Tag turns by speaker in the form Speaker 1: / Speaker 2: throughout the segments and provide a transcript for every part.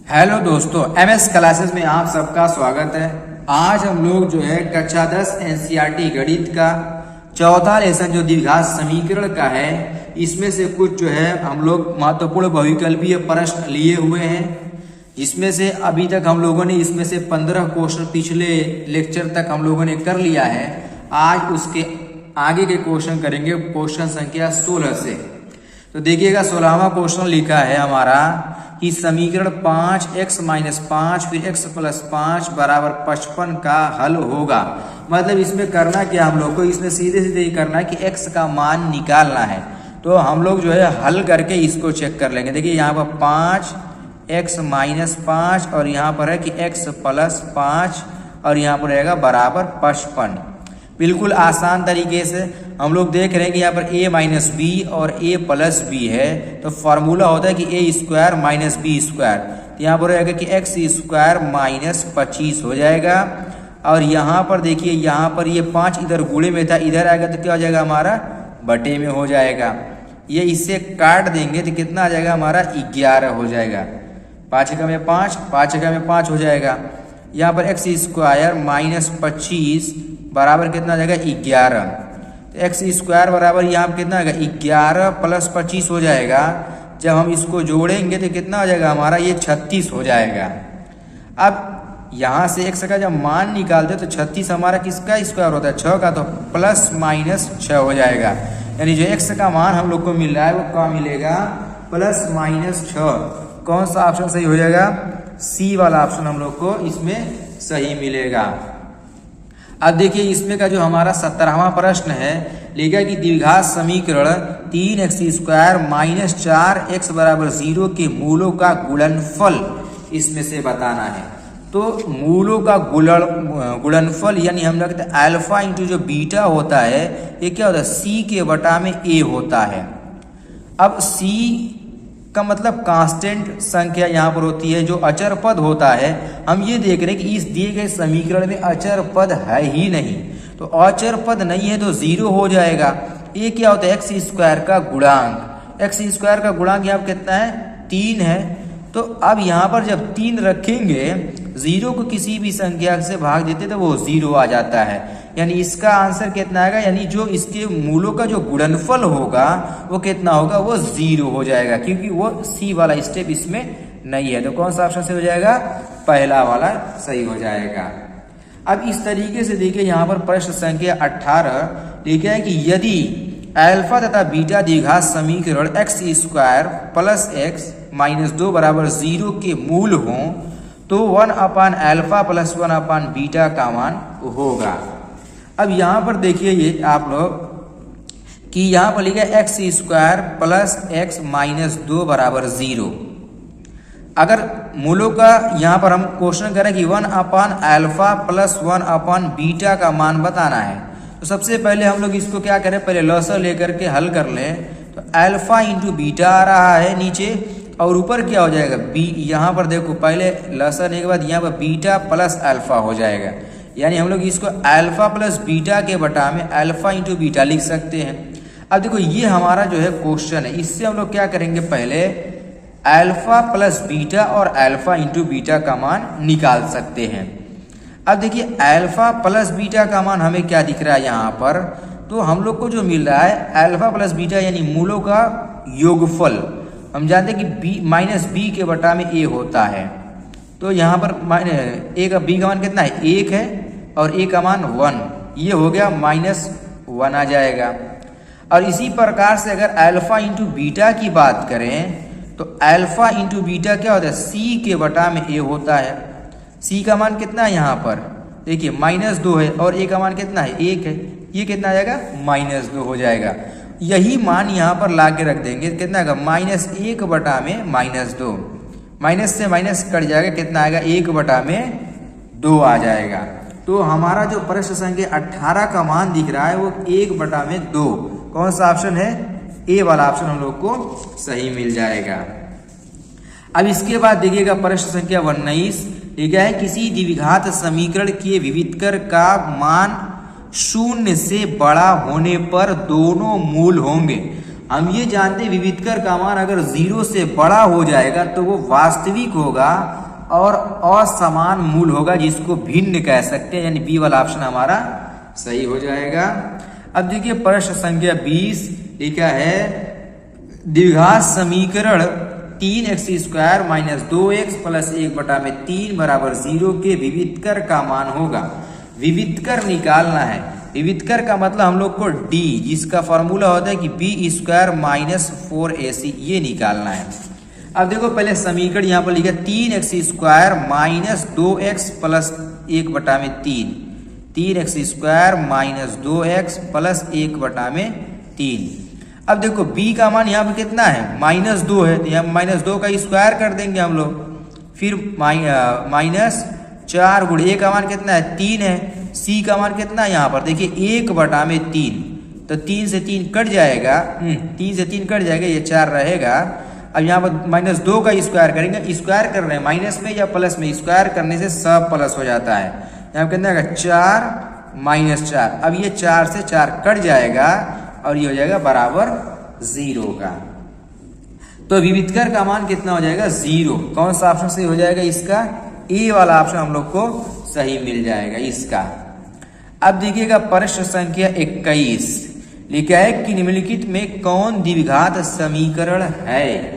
Speaker 1: Hello दोस्तों, MS classes में आप सबका स्वागत है। आज हम लोग जो है कक्षा 10 एनसीईआरटी गणित का चौथा लेसन जो द्विघात समीकरण का है, इसमें से कुछ जो है हम लोग महत्वपूर्ण बहुविकल्पीय प्रश्न लिए हुए हैं। इसमें से अभी तक हम लोगों ने इसमें से 15 क्वेश्चन पिछले लेक्चर तक हम लोगों ने कर लिया है। आज उसके आगे के क्वेश्चन करेंगे, क्वेश्चन संख्या 16 से। तो देखिएगा 16वां क्वेश्चन लिखा है हमारा कि समीकरण 5x - 5 फिर x + 5 बराबर 55 का हल होगा। मतलब इसमें करना क्या हम लोग को, इसमें सीधे सीधे ही करना है कि x का मान निकालना है। तो हम लोग जो है हल करके इसको चेक कर लेंगे। देखिए यहाँ पर 5x - 5 और यहाँ पर है कि x + 5 और यहाँ पर रहेगा बराबर 55। बिल्कुल आसान तरीके से हम लोग देख रहे हैं कि यहाँ पर a - b और a + b है, तो फॉर्मूला होता है कि a² - b²। तो यहाँ पर रहेगा कि x² - 25 हो जाएगा। और यहाँ पर देखिए, यहाँ पर ये 5 इधर गुणे में था, इधर आएगा तो क्या हो जाएगा हमारा बटे में हो जाएगा। ये इससे काट देंगे तो कितना आ जाएगा हमारा 11 हो जाएगा। 5 × में 5, 5 × में 5 हो जाएगा। यहाँ पर x² - 25 बराबर कितना आ जाएगा 11। तो x² बराबर यहाँ पर कितना आएगा 11 + 25 हो जाएगा। जब हम इसको जोड़ेंगे तो कितना हो जाएगा हमारा ये 36 हो जाएगा। अब यहाँ से x का जब मान निकालते तो 36 हमारा किसका स्क्वायर होता है 6 का, तो ±6 हो जाएगा। यानी जो x का मान हम लोग को मिल रहा है वो क्या मिलेगा ±6। कौन सा ऑप्शन सही हो जाएगा, सी वाला ऑप्शन हम लोग को इसमें सही मिलेगा। अब देखिए इसमें का जो हमारा 17वां प्रश्न है, लिखा कि द्विघात समीकरण 3x² - 4x = 0 के मूलों का गुणनफल इसमें से बताना है। तो मूलों का गुणनफल यानी हम लोग कहते हैं अल्फा इंटू जो बीटा होता है, ये क्या होता है c के बटा में a होता है। अब c का मतलब कांस्टेंट संख्या यहाँ पर होती है, जो अचर पद होता है। हम ये देख रहे हैं कि इस दिए गए समीकरण में अचर पद है ही नहीं, तो अचर पद नहीं है तो 0 हो जाएगा। ये क्या होता है x² का गुणांक। x² का गुणांक यहाँ पर कितना है 3 है। तो अब यहाँ पर जब 3 रखेंगे, 0 को किसी भी संख्या से भाग देते तो वो 0 आ जाता है। यानी इसका आंसर कितना आएगा, यानी जो इसके मूलों का जो गुणनफल होगा वो कितना होगा, वो 0 हो जाएगा, क्योंकि वो सी वाला स्टेप इसमें नहीं है। तो कौन सा ऑप्शन सही हो जाएगा, पहला वाला सही हो जाएगा। अब इस तरीके से देखिए यहाँ पर प्रश्न संख्या 18 लिखा है कि यदि अल्फा तथा बीटा द्विघात समीकरण x² + x - 2 बराबर 0 के मूल हों तो 1/α + 1/बीटा का मान होगा। अब यहाँ पर देखिए ये आप लोग कि यहाँ पर लिखा है x² + x - 2 बराबर 0। अगर मूलों का यहाँ पर हम क्वेश्चन करें कि 1/α + 1/बीटा का मान बताना है, तो सबसे पहले हम लोग इसको क्या करें, पहले लॉसर लेकर के हल कर लें। तो अल्फा इंटू बीटा आ रहा है नीचे, और ऊपर क्या हो जाएगा बी। यहाँ पर देखो पहले लॉसर लेने के बाद यहाँ पर बीटा + अल्फा हो जाएगा। यानी हम लोग इसको अल्फा + बीटा के बटा में अल्फा इंटू बीटा लिख सकते हैं। अब देखो ये हमारा जो है क्वेश्चन है, इससे हम लोग क्या करेंगे, पहले अल्फा + बीटा और अल्फा इंटू बीटा का मान निकाल सकते हैं। अब देखिए अल्फा + बीटा का मान हमें क्या दिख रहा है यहाँ पर, तो हम लोग को जो मिल रहा है अल्फा + बीटा यानी मूलों का योगफल। हम जानते हैं कि b के बटा में a होता है। तो यहाँ पर a का b का मान कितना है 1 है और a का मान 1, ये हो गया -1 आ जाएगा। और इसी प्रकार से अगर अल्फा इंटू बीटा की बात करें तो अल्फा इंटू बीटा क्या होता है c के बटा में a होता है। c का मान कितना है यहाँ पर देखिए -2 है और a का मान कितना है 1 है, ये कितना आ जाएगा -2 हो जाएगा। यही मान यहाँ पर ला के रख देंगे, कितना आएगा -1 बटा में -2, माइनस से माइनस कट जाएगा, कितना आएगा 1 बटा में 2 आ जाएगा। तो हमारा जो प्रश्न संख्या 18 का मान दिख रहा है वो 1 बटा में 2। कौन सा ऑप्शन है, ए वाला ऑप्शन हम लोग को सही मिल जाएगा। अब इसके बाद देखिएगा प्रश्न संख्या 19 लिखा है किसी द्विघात समीकरण के विविधकर का मान 0 से बड़ा होने पर दोनों मूल होंगे। हम ये जानते हैं विविधकर का मान अगर 0 से बड़ा हो जाएगा तो वो वास्तविक होगा और असमान मूल होगा, जिसको भिन्न कह सकते हैं, यानी बी वाला ऑप्शन हमारा सही हो जाएगा। अब देखिए प्रश्न संख्या 20 लिखा है द्विघात समीकरण 3x² माइनस 2x प्लस 1/3 बराबर 0 के विविधकर का मान होगा। विविधकर निकालना है। विविधकर का मतलब हम लोग को d, जिसका फॉर्मूला होता है कि b² माइनस 4ac, ये निकालना है। अब देखो पहले समीकरण यहाँ पर लिखा 3x² minus 2x plus 1/3, 3x² minus 2x plus 1/3। अब देखो b का मान यहाँ पर कितना है, -2 है, तो यहाँ -2 का स्क्वायर कर देंगे हम लोग। फिर माइनस 4 गुणे a का मान कितना है, 3 है। c का मान कितना है यहाँ पर देखिए 1/3, तो 3 से 3 कट जाएगा, 3 से 3 कट जाएगा, ये 4 रहेगा। अब यहाँ पर -2 का स्क्वायर करेंगे, स्क्वायर कर रहे हैं माइनस में या प्लस में, स्क्वायर करने से सब प्लस हो जाता है। यहाँ पर कितना आएगा 4 - 4, अब ये 4 से 4 कट जाएगा और ये हो जाएगा बराबर 0 का। तो विविधकर का मान कितना हो जाएगा 0। कौन सा ऑप्शन सही हो जाएगा इसका, ए वाला ऑप्शन हम लोग को सही मिल जाएगा इसका। अब देखिएगा प्रश्न संख्या 21 लिखा है कि निम्नलिखित में कौन द्विघात समीकरण है।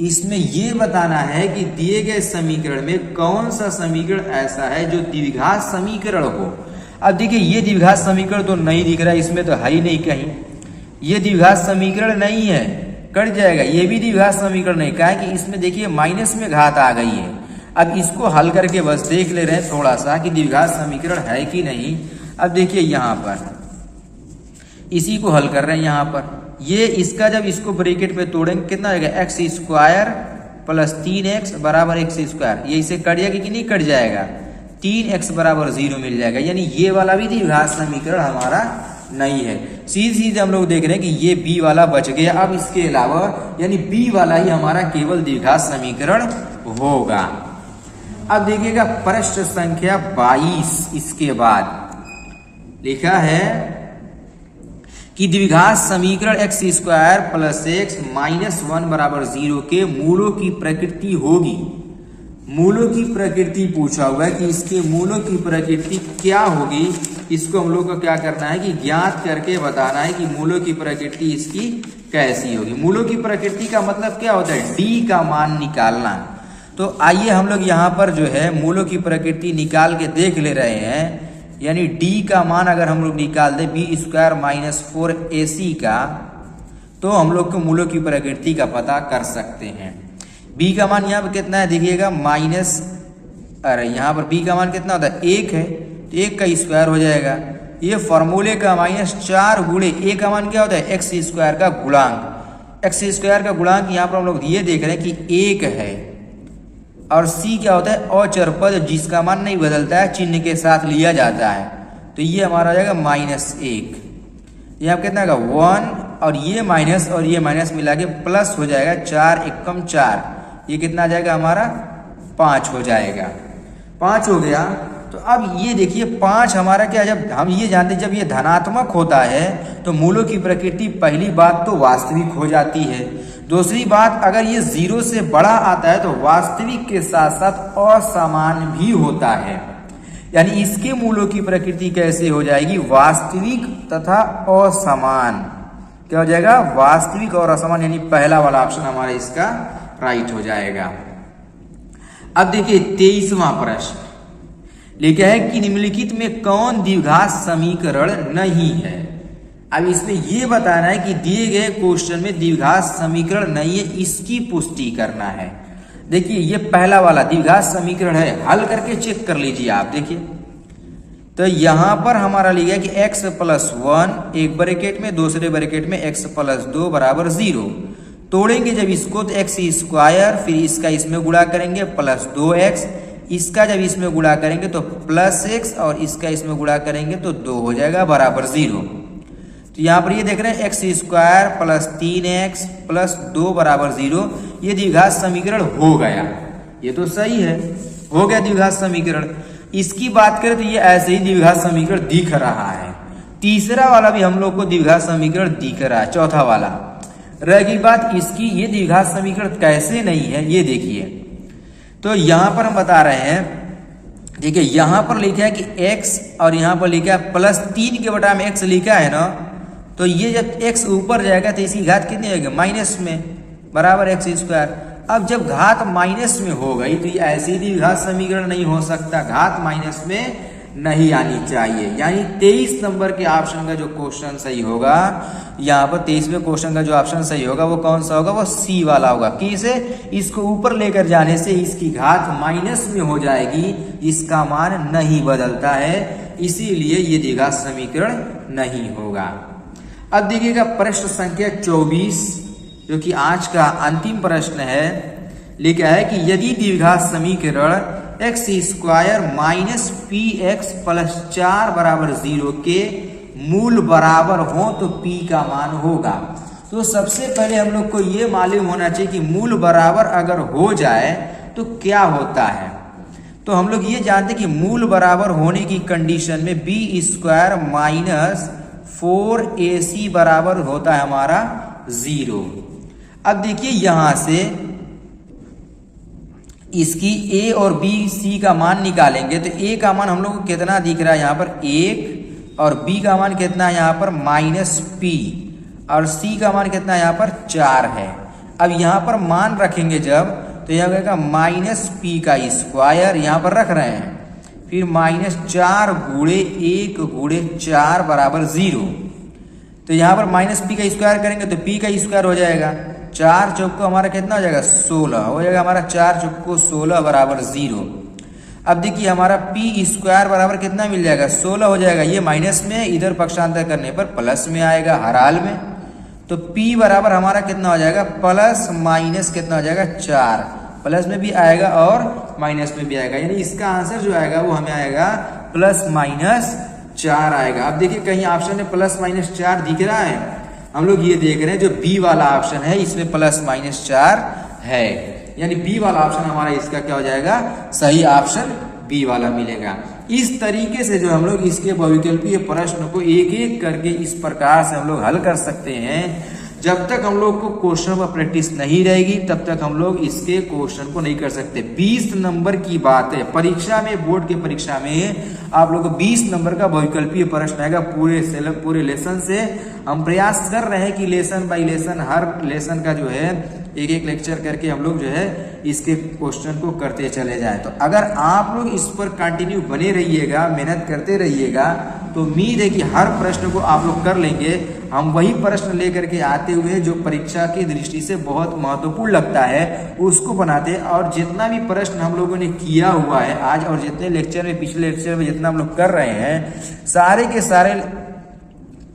Speaker 1: इसमें ये बताना है कि दिए गए समीकरण में कौन सा समीकरण ऐसा है जो द्विघात समीकरण हो। अब देखिए ये द्विघात समीकरण तो नहीं दिख रहा है, इसमें तो है ही नहीं कहीं, ये द्विघात समीकरण नहीं है, कट जाएगा। ये भी द्विघात समीकरण नहीं, कहा कि इसमें देखिए माइनस में घात आ गई है। अब इसको हल करके बस देख ले रहे हैं थोड़ा सा कि द्विघात समीकरण है कि नहीं। अब देखिए यहाँ पर इसी को हल कर रहे हैं। यहाँ पर ये इसका जब इसको ब्रैकेट में तोड़ेंगे कितना आएगा, x² प्लस 3x बराबर x², ये इसे कट जाएगा कि नहीं कट जाएगा, 3x बराबर 0 मिल जाएगा। यानी ये वाला भी द्विघात समीकरण हमारा नहीं है। सीधे हम लोग देख रहे हैं कि ये बी वाला बच गया। अब इसके अलावा यानी बी वाला ही हमारा केवल द्विघात समीकरण होगा। अब देखिएगा प्रश्न संख्या 22 इसके बाद लिखा है कि द्विघात समीकरण x² प्लस x माइनस 1 बराबर 0 के मूलों की प्रकृति होगी। मूलों की प्रकृति पूछा हुआ है कि इसके मूलों की प्रकृति क्या होगी। इसको हम लोग को क्या करना है कि ज्ञात करके बताना है कि मूलों की प्रकृति इसकी कैसी होगी। मूलों की प्रकृति का मतलब क्या होता है, d का मान निकालना। तो आइए हम लोग यहाँ पर जो है मूलों की प्रकृति निकाल के देख ले रहे हैं। यानी d का मान अगर हम लोग निकाल दें b² माइनस 4ac का, तो हम लोग को मूलों की प्रकृति का पता कर सकते हैं। b का मान यहाँ पर कितना है देखिएगा माइनस, अरे यहाँ पर b का मान कितना होता है 1 है, तो 1 का स्क्वायर हो जाएगा। ये फॉर्मूले का -4 गुणे a का मान क्या होता है x² का गुणांक। x² का गुणांक यहाँ पर हम लोग ये देख रहे हैं कि 1 है। और c क्या होता है अचर पद, जिसका मान नहीं बदलता है, चिन्ह के साथ लिया जाता है। तो ये हमारा हो जाएगा -1, यहाँ कितना होगा 1, और ये माइनस और ये माइनस मिला के प्लस हो जाएगा 4 एकम 4, ये कितना आ जाएगा हमारा 5 हो जाएगा। 5 हो गया। तो अब ये देखिए 5 हमारा क्या, जब हम ये जानते हैं जब ये धनात्मक होता है तो मूलों की प्रकृति पहली बात तो वास्तविक हो जाती है। दूसरी बात अगर ये 0 से बड़ा आता है तो वास्तविक के साथ साथ असमान भी होता है। यानी इसके मूलों की प्रकृति कैसे हो जाएगी, वास्तविक तथा असमान। क्या हो जाएगा, वास्तविक और असमान, यानी पहला वाला ऑप्शन हमारा इसका राइट हो जाएगा। अब देखिए 23वां प्रश्न लिखा है कि निम्नलिखित में कौन द्विघात समीकरण नहीं है। अब इसमें यह बताना है कि दिए गए क्वेश्चन में द्विघात समीकरण नहीं है, इसकी पुष्टि करना है। देखिए ये पहला वाला द्विघात समीकरण है, हल करके चेक कर लीजिए आप। देखिए तो यहां पर हमारा लिया कि x + 1 एक ब्रैकेट में, दूसरे ब्रैकेट में x + 2 बराबर 0। तोड़ेंगे जब इसको तो x², फिर इसका इसमें गुणा करेंगे प्लस 2x, इसका जब इसमें गुणा करेंगे तो प्लस x, और इसका इसमें गुणा करेंगे तो 2 हो जाएगा बराबर 0। तो यहाँ पर ये देख रहे हैं x² प्लस 3x प्लस 2 बराबर 0, ये द्विघात समीकरण हो गया। ये तो सही है, हो गया द्विघात समीकरण। इसकी बात करें तो ये ऐसे ही द्विघात समीकरण दिख रहा है। तीसरा वाला भी हम लोग को द्विघात समीकरण दिख रहा है, चौथा वाला। रहेगी बात इसकी, ये द्विघात समीकरण कैसे नहीं है ये देखिए। तो यहां पर हम बता रहे हैं, देखिए यहां पर लिखा है कि x और यहां पर लिखा है +3 के बटा में x लिखा है ना, तो ये जब x ऊपर जाएगा तो इसकी घात कितनी होगी, माइनस में, बराबर x²। अब जब घात माइनस में हो गई तो ये ऐसी द्विघात समीकरण नहीं हो सकता, घात माइनस में नहीं आनी चाहिए। यानी 23 नंबर के ऑप्शन का जो क्वेश्चन सही होगा, यहाँ पर 23वें क्वेश्चन का जो ऑप्शन सही होगा वो कौन सा होगा, वो सी वाला होगा। किसे, इसको ऊपर लेकर जाने से इसकी घात माइनस में हो जाएगी, इसका मान नहीं बदलता है, इसीलिए ये द्विघात समीकरण नहीं होगा। अब देखिएगा प्रश्न संख्या 24 जो कि आज का अंतिम प्रश्न है, लिखा है कि यदि द्विघात समीकरण x² माइनस px प्लस 4 बराबर 0 के मूल बराबर हो तो p का मान होगा। तो सबसे पहले हम लोग को ये मालूम होना चाहिए कि मूल बराबर अगर हो जाए तो क्या होता है। तो हम लोग ये जानते हैं कि मूल बराबर होने की कंडीशन में b² माइनस 4ac बराबर होता है हमारा 0। अब देखिए यहां से इसकी a और b c का मान निकालेंगे तो a का मान हम लोग को कितना दिख रहा है यहाँ पर 1, और b का मान कितना है यहाँ पर -p, और c का मान कितना है यहाँ पर 4 है। अब यहाँ पर मान रखेंगे जब, तो यह होगा -p का स्क्वायर यहाँ पर रख रहे हैं, फिर -4 गुणे 1 गुणे 4 बराबर 0। तो यहाँ पर -p का स्क्वायर करेंगे तो p का स्क्वायर हो जाएगा, 4 चौको हमारा कितना हो जाएगा 16 हो जाएगा, हमारा 4 चौको 16 बराबर 0। अब देखिए हमारा p² बराबर कितना मिल जाएगा 16 हो जाएगा, ये माइनस में, इधर पक्षांतर करने पर प्लस में आएगा हर हाल में। तो p बराबर हमारा कितना हो जाएगा, प्लस माइनस कितना हो जाएगा 4, प्लस में भी आएगा और माइनस में भी आएगा, यानी इसका आंसर जो आएगा वो हमें आएगा +-4 आएगा। अब देखिए कहीं ऑप्शन में +-4 दिख रहा है, हम लोग ये देख रहे हैं जो बी वाला ऑप्शन है इसमें +-4 है, यानी बी वाला ऑप्शन हमारा इसका क्या हो जाएगा, सही ऑप्शन बी वाला मिलेगा। इस तरीके से जो हम लोग इसके बहुविकल्पीय प्रश्न को एक एक करके इस प्रकार से हम लोग हल कर सकते हैं। जब तक हम लोग को क्वेश्चन पर प्रैक्टिस नहीं रहेगी तब तक हम लोग इसके क्वेश्चन को नहीं कर सकते। 20 नंबर की बात है, परीक्षा में, बोर्ड की परीक्षा में आप लोग को 20 नंबर का बहुविकल्पीय प्रश्न आएगा पूरे लेसन से। हम प्रयास कर रहे हैं कि लेसन बाय लेसन, हर लेसन का जो है एक एक लेक्चर करके हम लोग जो है इसके क्वेश्चन को करते चले जाएं। तो अगर आप लोग इस पर कंटिन्यू बने रहिएगा, मेहनत करते रहिएगा, तो उम्मीद है कि हर प्रश्न को आप लोग कर लेंगे। हम वही प्रश्न लेकर के आते हुए जो परीक्षा की दृष्टि से बहुत महत्वपूर्ण लगता है उसको बनाते हैं। और जितना भी प्रश्न हम लोगों ने किया हुआ है आज, और जितने लेक्चर में, पिछले लेक्चर में जितना हम लोग कर रहे हैं, सारे के सारे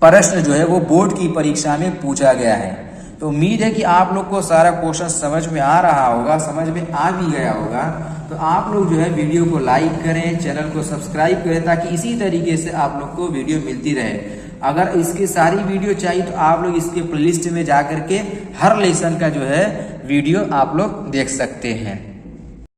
Speaker 1: प्रश्न जो है वो बोर्ड की परीक्षा में पूछा गया है। तो उम्मीद है कि आप लोग को सारा क्वेश्चन समझ में आ रहा होगा, समझ में आ भी गया होगा। तो आप लोग जो है वीडियो को लाइक करें, चैनल को सब्सक्राइब करें, ताकि इसी तरीके से आप लोग को वीडियो मिलती रहे। अगर इसकी सारी वीडियो चाहिए तो आप लोग इसके प्लेलिस्ट में जा करके हर लेसन का जो है वीडियो आप लोग देख सकते हैं।